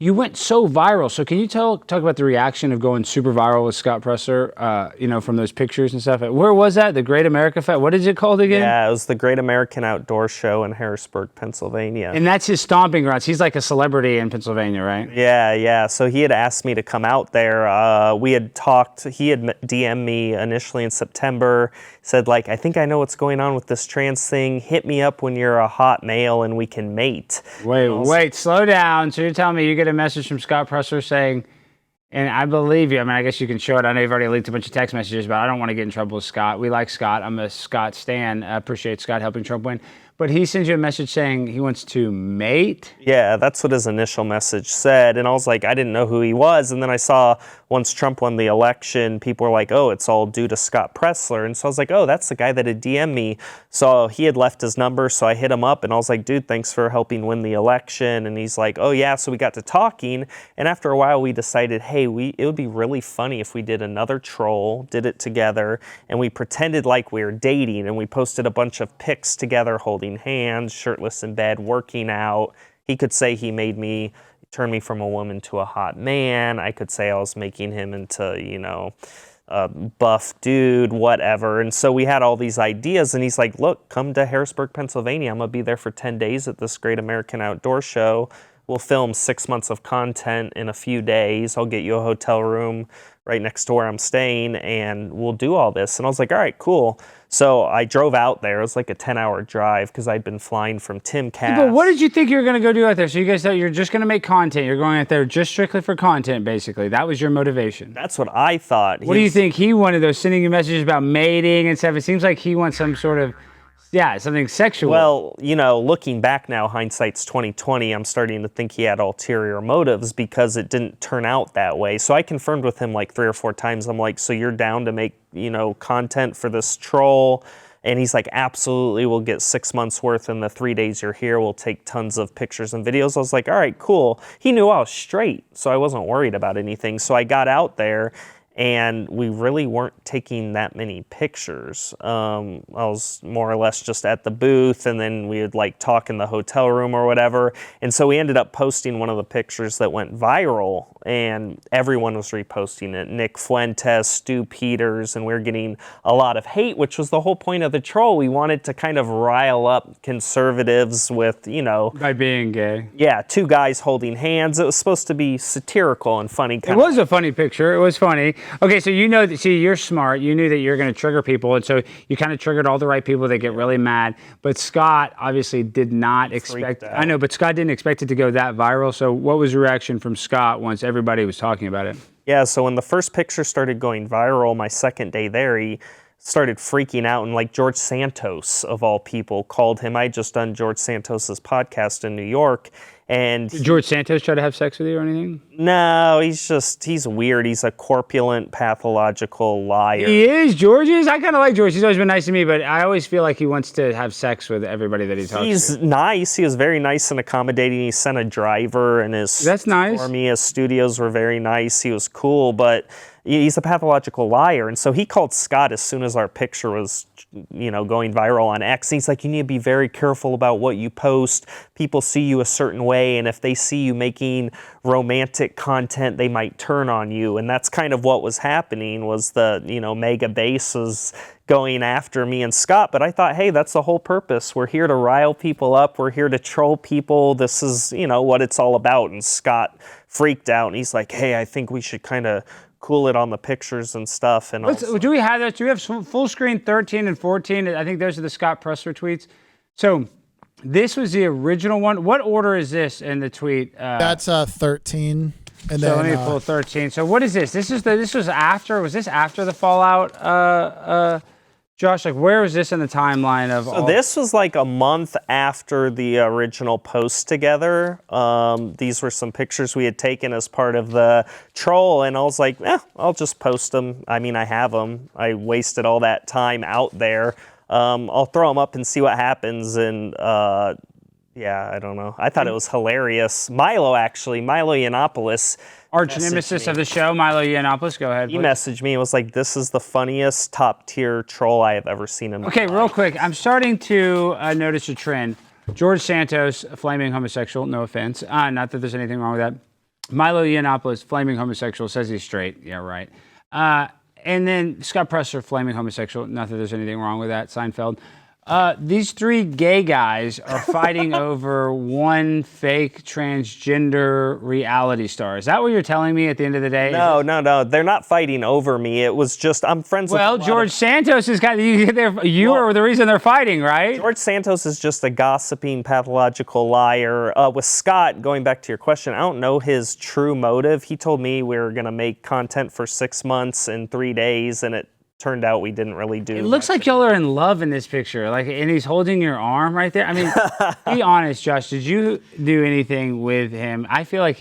You went so viral. So can you talk about the reaction of going super viral with Scott Presler, from those pictures and stuff? Where was that? The Great America Fest? What is it called again? Yeah, it was the Great American Outdoor Show in Harrisburg, Pennsylvania. And that's his stomping grounds. He's like a celebrity in Pennsylvania, right? Yeah. So he had asked me to come out there. We had talked. He had DM'd me initially in September, said, like, I think I know what's going on with this trans thing. Hit me up when you're a hot male and we can mate. Wait, slow down. So you're telling me you get a message from Scott Presler saying, and I believe you. I mean, I guess you can show it. I know you've already leaked a bunch of text messages, but I don't want to get in trouble with Scott. We like Scott. I'm a Scott stan. I appreciate Scott helping Trump win. But he sends you a message saying he wants to mate? Yeah, that's what his initial message said. And I was like, I didn't know who he was. And then I saw once Trump won the election, people were like, oh, it's all due to Scott Presler. And so I was like, oh, that's the guy that had DM'd me. So he had left his number, so I hit him up and I was like, dude, thanks for helping win the election. And he's like, oh, yeah. So we got to talking. And after a while, we decided, hey, it would be really funny if we did another troll, did it together, and we pretended like we were dating. And we posted a bunch of pics together holding hands, shirtless in bed, working out. He could say he made me turn me from a woman to a hot man. I could say I was making him into, a buff dude, whatever. And so we had all these ideas, and he's like, look, come to Harrisburg, Pennsylvania. I'm gonna be there for 10 days at this Great American Outdoor Show. We'll film 6 months of content in a few days. I'll get you a hotel room right next to where I'm staying, and we'll do all this. And I was like, all right, cool. So I drove out there. It was like a 10-hour drive because I'd been flying from Timcast. Yeah, but what did you think you were going to go do out there? So you guys thought you were just going to make content. You're going out there just strictly for content, basically. That was your motivation. That's what I thought. What do you think he wanted, though, sending you messages about mating and stuff? It seems like he wants some sort of, something sexual. Well, looking back now, hindsight's 2020, I'm starting to think he had ulterior motives because it didn't turn out that way. So I confirmed with him like 3 or 4 times. I'm like, so you're down to make, content for this troll? And he's like, absolutely, we'll get 6 months worth in the 3 days you're here. We'll take tons of pictures and videos. I was like, all right, cool. He knew I was straight, so I wasn't worried about anything. So I got out there, and we really weren't taking that many pictures. I was more or less just at the booth, and then we would like talk in the hotel room or whatever. And so we ended up posting one of the pictures that went viral, and everyone was reposting it. Nick Fuentes, Stu Peters, and we were getting a lot of hate, which was the whole point of the troll. We wanted to kind of rile up conservatives with, by being gay. Yeah, 2 guys holding hands. It was supposed to be satirical and funny. It was a funny picture. It was funny. Okay, so you're smart. You knew that you're going to trigger people, and so you kind of triggered all the right people that get really mad. But Scott obviously did not expect. I know, but Scott didn't expect it to go that viral. So what was your reaction from Scott once everybody was talking about it? Yeah, so when the first picture started going viral, my second day there, he started freaking out, and like George Santos, of all people, called him. I had just done George Santos's podcast in New York. And did George Santos try to have sex with you or anything? No, he's weird. He's a corpulent, pathological liar. He is, George is? I kind of like George. He's always been nice to me, but I always feel like he wants to have sex with everybody that he talks to. He's nice. He was very nice and accommodating. He sent a driver, and That's nice. For me, his studios were very nice. He was cool, but he's a pathological liar. And so he called Scott as soon as our picture was, going viral on X. He's like, you need to be very careful about what you post. People see you a certain way, and if they see you making romantic content, they might turn on you. And that's kind of what was happening, was the, mega base was going after me and Scott. But I thought, hey, that's the whole purpose. We're here to rile people up. We're here to troll people. This is, what it's all about. And Scott freaked out, and he's like, hey, I think we should kind of cool it on the pictures and stuff. And do we have that? Do we have full screen 13 and 14? I think those are the Scott Presler tweets. So this was the original one. What order is this in the tweet? That's 13. And so let me pull 13. So what is this? Was this after the fallout? Josh, like, where was this in the timeline of So this was like a month after the original post together. These were some pictures we had taken as part of the troll, and I was like, I'll just post them. I mean, I have them. I wasted all that time out there. I'll throw them up and see what happens, and I don't know. I thought it was hilarious. Milo Yiannopoulos, arch nemesis of the show, Milo Yiannopoulos. Go ahead. He messaged me and was like, this is the funniest top tier troll I have ever seen in my life. Okay, real quick. I'm starting to notice a trend. George Santos, a flaming homosexual, no offense. Not that there's anything wrong with that. Milo Yiannopoulos, flaming homosexual, says he's straight. Yeah, right. And then Scott Presler, flaming homosexual. Not that there's anything wrong with that. Seinfeld. These three gay guys are fighting over one fake transgender reality star. Is that what you're telling me at the end of the day? No. They're not fighting over me. It was just I'm friends with. Well, George Santos is kind of you are the reason they're fighting, right? George Santos is just a gossiping, pathological liar. With Scott, going back to your question, I don't know his true motive. He told me we were going to make content for 6 months and 3 days, and it turned out we didn't really do. It looks like y'all are in love in this picture, and he's holding your arm right there. I mean, be honest, Josh. Did you do anything with him? I feel like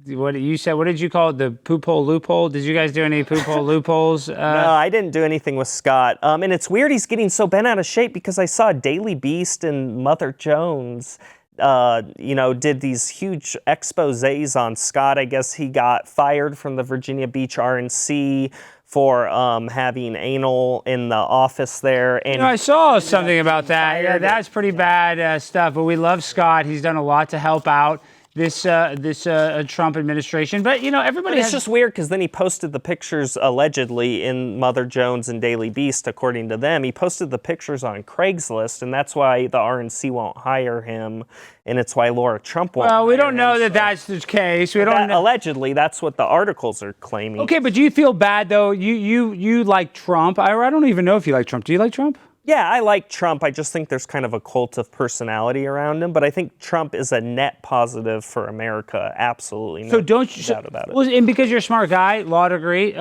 what you said. What did you call it? The poop hole loophole? Did you guys do any poop hole loopholes? No, I didn't do anything with Scott. And it's weird he's getting so bent out of shape because I saw Daily Beast and Mother Jones. Did these huge exposés on Scott. I guess he got fired from the Virginia Beach RNC for having anal in the office there. And I saw something about that. Yeah, that's pretty bad stuff. But we love Scott. He's done a lot to help out this Trump administration. But everybody. It's just weird because then he posted the pictures allegedly in Mother Jones and Daily Beast, according to them. He posted the pictures on Craigslist, and that's why the RNC won't hire him, and it's why Laura Trump won't. Well, we don't know that that's the case. We don't know. Allegedly, that's what the articles are claiming. Okay, but do you feel bad though? You like Trump? I don't even know if you like Trump. Do you like Trump? Yeah, I like Trump. I just think there's kind of a cult of personality around him. But I think Trump is a net positive for America. Absolutely no doubt about it. Well, and because you're a smart guy, law degree,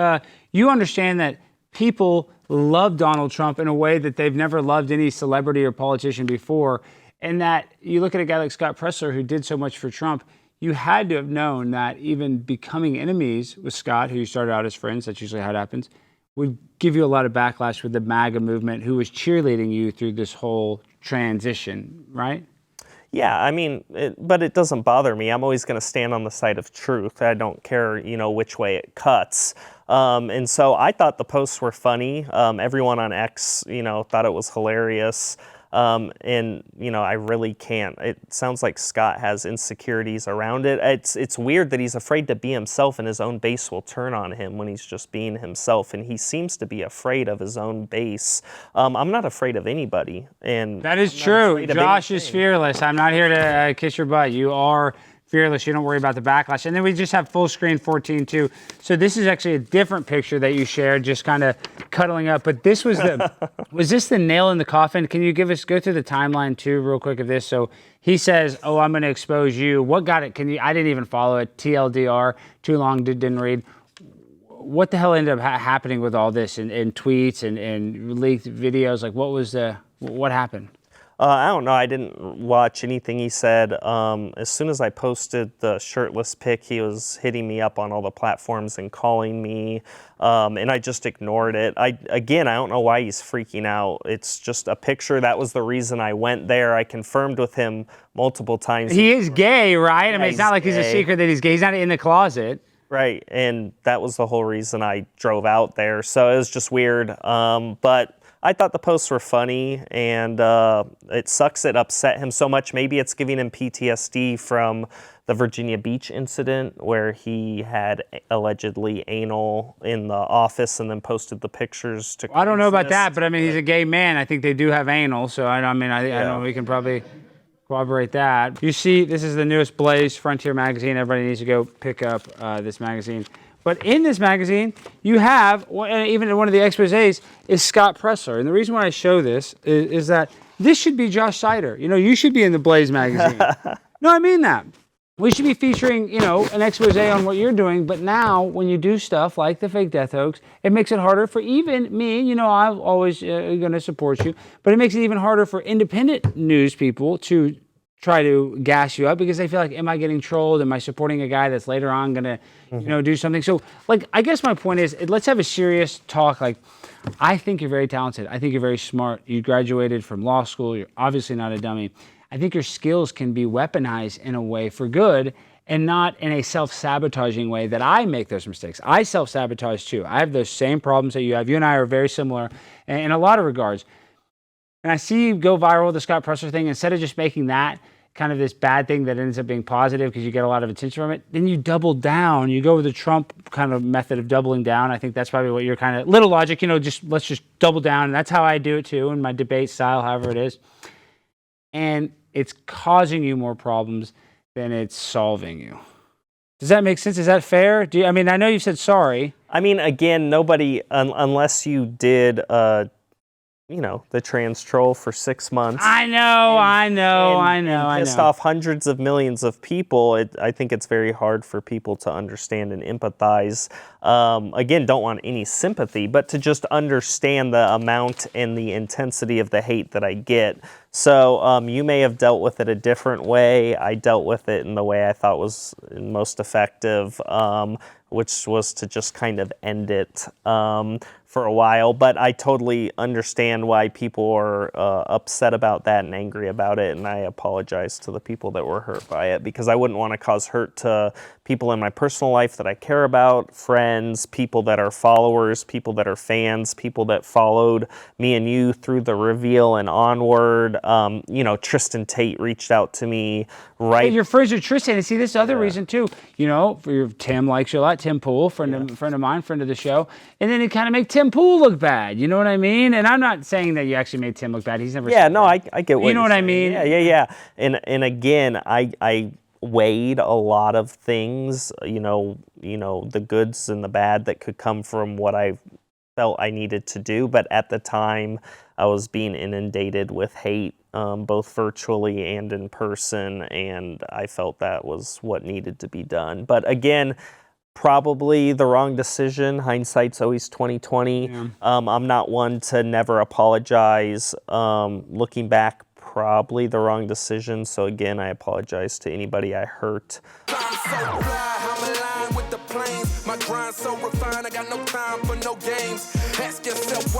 you understand that people love Donald Trump in a way that they've never loved any celebrity or politician before. And that you look at a guy like Scott Presler who did so much for Trump, you had to have known that even becoming enemies with Scott, who you started out as friends, that's usually how it happens, would give you a lot of backlash with the MAGA movement who was cheerleading you through this whole transition, right? Yeah, I mean, but it doesn't bother me. I'm always going to stand on the side of truth. I don't care, which way it cuts. And so I thought the posts were funny. Everyone on X, thought it was hilarious. I really can't. It sounds like Scott has insecurities around it. It's weird that he's afraid to be himself and his own base will turn on him when he's just being himself. And he seems to be afraid of his own base. I'm not afraid of anybody. And that is true. Josh is fearless. I'm not here to kiss your butt. You are fearless. You don't worry about the backlash. And then we just have full screen 14 too. So this is actually a different picture that you shared, just kind of cuddling up. But this was was this the nail in the coffin? Can you go through the timeline too real quick of this? So he says, oh, I'm going to expose you. What got it? I didn't even follow it. TLDR, too long, didn't read. What the hell ended up happening with all this and tweets and leaked videos? Like what happened? I don't know. I didn't watch anything he said. As soon as I posted the shirtless pic, he was hitting me up on all the platforms and calling me, and I just ignored it. I don't know why he's freaking out. It's just a picture. That was the reason I went there. I confirmed with him multiple times. He is gay, right? Yeah, I mean, it's not like he's a secret that he's gay. He's not in the closet. Right, and that was the whole reason I drove out there. So it was just weird, but I thought the posts were funny, and it sucks it upset him so much. Maybe it's giving him PTSD from the Virginia Beach incident where he had allegedly anal in the office and then posted the pictures to I don't know about that, but I mean, he's a gay man. I think they do have anal, so I know we can probably corroborate that. You see, this is the newest Blaze Frontier magazine. Everybody needs to go pick up this magazine. But in this magazine, you have, even in one of the exposés, is Scott Presler. And the reason why I show this is that this should be Josh Seiter. You should be in the Blaze magazine. No, I mean that. We should be featuring, an expose on what you're doing. But now, when you do stuff like the fake death hoax, it makes it harder for even me. I'm always going to support you. But it makes it even harder for independent news people to try to gas you up because they feel like, am I getting trolled? Am I supporting a guy that's later on going to, do something? So, I guess my point is, let's have a serious talk. I think you're very talented. I think you're very smart. You graduated from law school. You're obviously not a dummy. I think your skills can be weaponized in a way for good and not in a self-sabotaging way that I make those mistakes. I self-sabotage too. I have those same problems that you have. You and I are very similar in a lot of regards. And I see you go viral with the Scott Presler thing. Instead of just making that kind of this bad thing that ends up being positive because you get a lot of attention from it, then you double down. You go with the Trump kind of method of doubling down. I think that's probably what you're kind of, little logic, let's just double down. And that's how I do it too in my debate style, however it is. And it's causing you more problems than it's solving you. Does that make sense? Is that fair? I know you said sorry. I mean, again, nobody, unless you did, the trans troll for 6 months. I know. Pissed off hundreds of millions of people. I think it's very hard for people to understand and empathize. Again, don't want any sympathy, but to just understand the amount and the intensity of the hate that I get. So you may have dealt with it a different way. I dealt with it in the way I thought was most effective, which was to just kind of end it for a while. But I totally understand why people are upset about that and angry about it, and I apologize to the people that were hurt by it, because I wouldn't want to cause hurt to people in my personal life that I care about, friends, people that are followers, people that are fans, people that followed me and you through the reveal and onward. Tristan Tate reached out to me, right? But your friends with Tristan, and see this other reason too. Tim likes you a lot. Tim Pool, friend of mine, friend of the show, and then it kind of made Tim Pool look bad. You know what I mean? And I'm not saying that you actually made Tim look bad. He's never. Yeah, no, I get what you know what I mean. Yeah. And again, I weighed a lot of things. The goods and the bad that could come from what I felt I needed to do. But at the time, I was being inundated with hate, both virtually and in person, and I felt that was what needed to be done. But again, probably the wrong decision. Hindsight's always 20/20. Yeah. I'm not one to never apologize. Looking back, probably the wrong decision. So again, I apologize to anybody I hurt. My grind so refined, I got no time for no games. Ask yourself